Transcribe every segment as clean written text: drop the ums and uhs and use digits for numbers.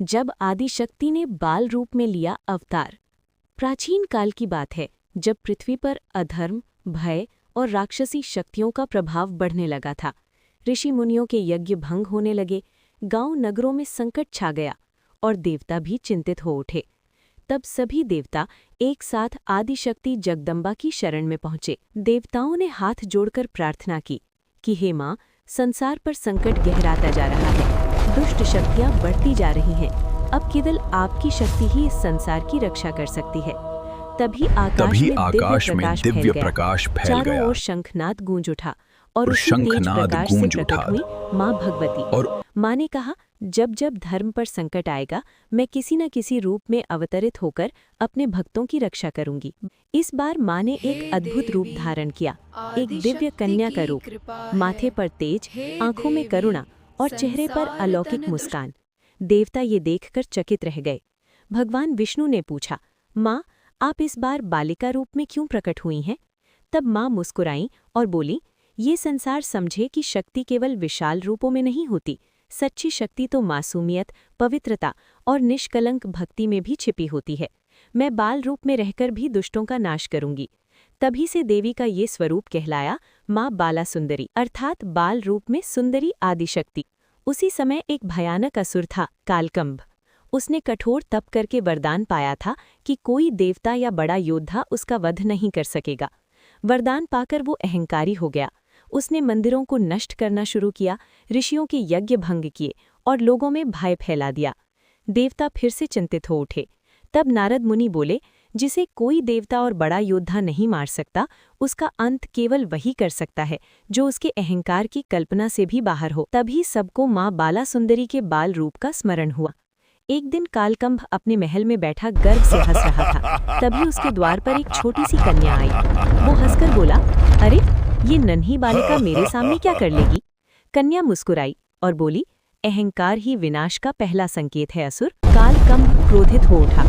जब आदिशक्ति ने बाल रूप में लिया अवतार। प्राचीन काल की बात है, जब पृथ्वी पर अधर्म, भय और राक्षसी शक्तियों का प्रभाव बढ़ने लगा था। ऋषि मुनियों के यज्ञ भंग होने लगे, गांव नगरों में संकट छा गया और देवता भी चिंतित हो उठे। तब सभी देवता एक साथ आदिशक्ति जगदम्बा की शरण में पहुंचे। देवताओं ने हाथ जोड़कर प्रार्थना की कि हे मां, संसार पर संकट गहराता जा रहा है, दुष्ट शक्तियां बढ़ती जा रही हैं। अब केवल आपकी शक्ति ही इस संसार की रक्षा कर सकती है। तभी आकाश में दिव्य प्रकाश फैल गया। चारों ओर शंखनाद गूंज उठा और उसी तेज प्रकाश से प्रकट हुई मां भगवती। और मां ने कहा, जब जब धर्म पर संकट आएगा, मैं किसी न किसी रूप में अवतरित होकर अपने भक्तों की रक्षा करूंगी। इस बार मां ने एक अद्भुत रूप धारण किया, एक दिव्य कन्या का रूप। माथे पर तेज, आंखों में करुणा और चेहरे पर अलौकिक मुस्कान। देवता ये देखकर चकित रह गए। भगवान विष्णु ने पूछा, मां, आप इस बार बालिका रूप में क्यों प्रकट हुई हैं? तब मां मुस्कुराईं और बोली, ये संसार समझे कि शक्ति केवल विशाल रूपों में नहीं होती। सच्ची शक्ति तो मासूमियत, पवित्रता और निष्कलंक भक्ति में भी छिपी होती है। मैं बाल रूप में रहकर भी दुष्टों का नाश करूंगी। तभी से देवी का ये स्वरूप कहलाया मां बाला सुंदरी, अर्थात बाल रूप में सुंदरी आदिशक्ति। उसी समय एक भयानक असुर था, कालकंभ। उसने कठोर तप करके वरदान पाया था कि कोई देवता या बड़ा योद्धा उसका वध नहीं कर सकेगा। वरदान पाकर वो अहंकारी हो गया। उसने मंदिरों को नष्ट करना शुरू किया, ऋषियों के यज्ञ भंग किए और लोगों में भय फैला दिया। देवता फिर से चिंतित हो उठे। तब नारद मुनि बोले, जिसे कोई देवता और बड़ा योद्धा नहीं मार सकता, उसका अंत केवल वही कर सकता है जो उसके अहंकार की कल्पना से भी बाहर हो। तभी सबको मां बाला सुंदरी के बाल रूप का स्मरण हुआ। एक दिन कालकंभ अपने महल में बैठा गर्व से हंस रहा था। तभी उसके द्वार पर एक छोटी सी कन्या आई। वो हंसकर बोला, अरे, ये नन्ही बालिका मेरे सामने क्या कर लेगी? कन्या मुस्कुराई और बोली, अहंकार ही विनाश का पहला संकेत है असुर। कालकंभ क्रोधित हो उठा।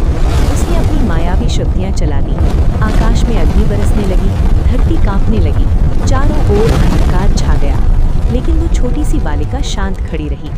उसने अपनी मायावी शक्तियां चला दी। आकाश में अग्नि बरसने लगी, धरती कांपने लगी, चारों ओर अंधकार छा गया। लेकिन वो छोटी सी बालिका शांत खड़ी रही।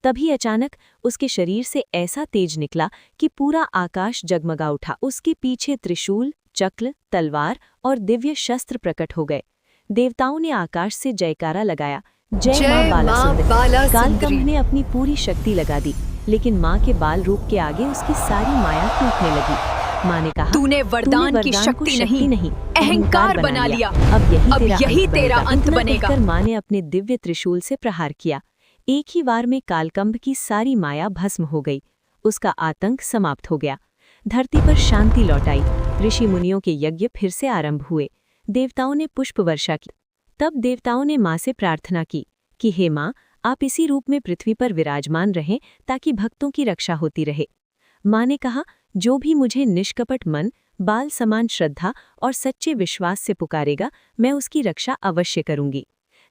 तभी अचानक उसके शरीर से ऐसा तेज निकला कि पूरा आकाश जगमगा उठा। उसके पीछे त्रिशूल, चक्र, तलवार और दिव्य शस्त्र प्रकट हो गए। देवताओं ने आकाश से जयकारा लगाया, जय मां बाला सुंदरी। कालकंभ ने अपनी पूरी शक्ति लगा दी, लेकिन मां के बाल रूप के आगे उसकी सारी माया टूटने लगी। मां ने कहा, तूने वरदान की शक्ति नहीं, अहंकार बना लिया। अब यही तेरा अंत बनेगा। मां ने अपने दिव्य त्रिशूल से प्रहार किया। एक ही वार में कालकंभ की सारी माया भस्म हो गई। उसका आतंक समाप्त हो गया। धरती पर शांति लौट आई। ऋषि मुनियों के यज्ञ फिर से आरंभ हुए। देवताओं ने पुष्प वर्षा की। तब देवताओं ने मां से प्रार्थना की कि हे मां, आप इसी रूप में पृथ्वी पर विराजमान रहें ताकि भक्तों की रक्षा होती रहे। मां ने कहा, जो भी मुझे निष्कपट मन, बाल समान श्रद्धा और सच्चे विश्वास से पुकारेगा, मैं उसकी रक्षा अवश्य करूंगी।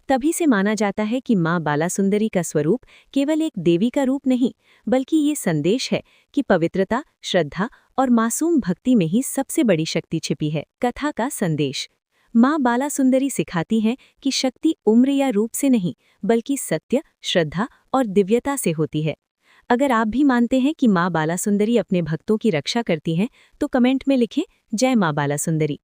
तभी से माना जाता है कि मां बाला सुंदरी का स्वरूप केवल एक देवी का रूप नहीं, बल्कि ये संदेश है कि पवित्रता, श्रद्धा और मासूम भक्ति में ही सबसे बड़ी शक्ति छिपी है। कथा का संदेश। मां बाला सुंदरी सिखाती हैं कि शक्ति उम्र या रूप से नहीं, बल्कि सत्य, श्रद्धा और दिव्यता से होती है। अगर आप भी मानते हैं कि मां बाला सुंदरी अपने भक्तों की रक्षा करती हैं, तो कमेंट में लिखें, जय मां बाला सुंदरी।